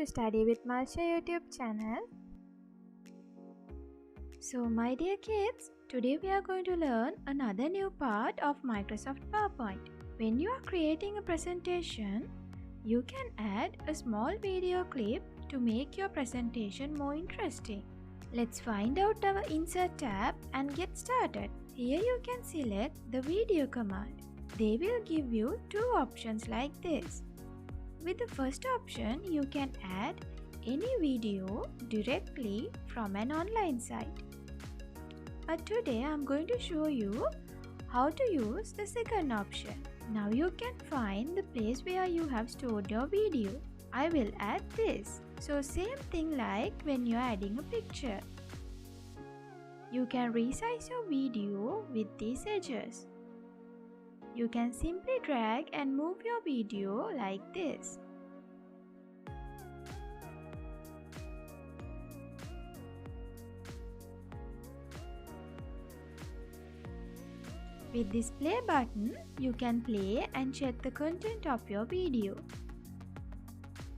to Study with Malsha YouTube channel. So my dear kids, today we are going to learn another new part of Microsoft PowerPoint. When you are creating a presentation, you can add a small video clip to make your presentation more interesting. Let's find out our Insert tab and get started. Here you can select the video command. They will give you two options like this. With the first option, you can add any video directly from an online site. But today I am going to show you how to use the second option. Now you can find the place where you have stored your video. I will add this. So same thing like when you are adding a picture. You can resize your video with these edges. You can simply drag and move your video like this. With this play button, you can play and check the content of your video.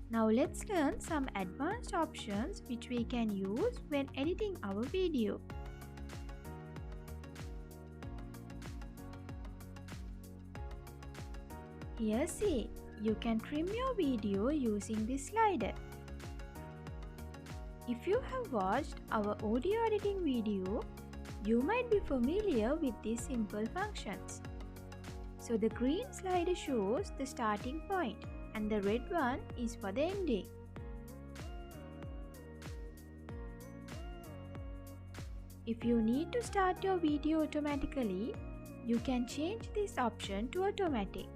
Now let's learn some advanced options which we can use when editing our video. Here see, you can trim your video using this slider. If you have watched our audio editing video, you might be familiar with these simple functions. So the green slider shows the starting point and the red one is for the ending. If you need to start your video automatically, you can change this option to automatic.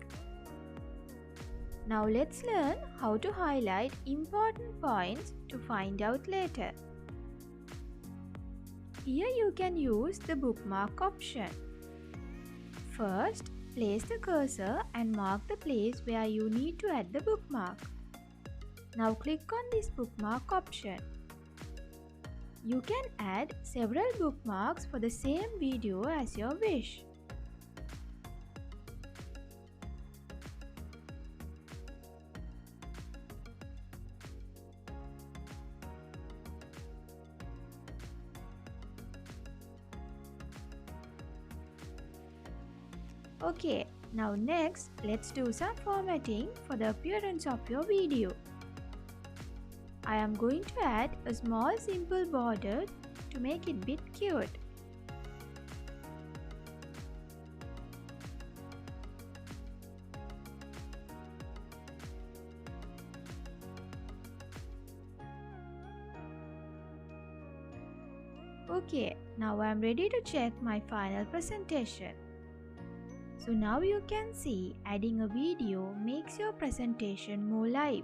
Now let's learn how to highlight important points to find out later. Here you can use the bookmark option. First, place the cursor and mark the place where you need to add the bookmark. Now click on this bookmark option. You can add several bookmarks for the same video as your wish. Okay, now next, let's do some formatting for the appearance of your video. I am going to add a small simple border to make it bit cute. Okay, now I am ready to check my final presentation. So now you can see adding a video makes your presentation more live.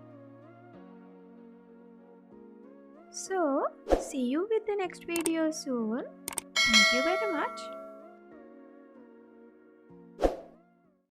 So, see you with the next video soon. Thank you very much.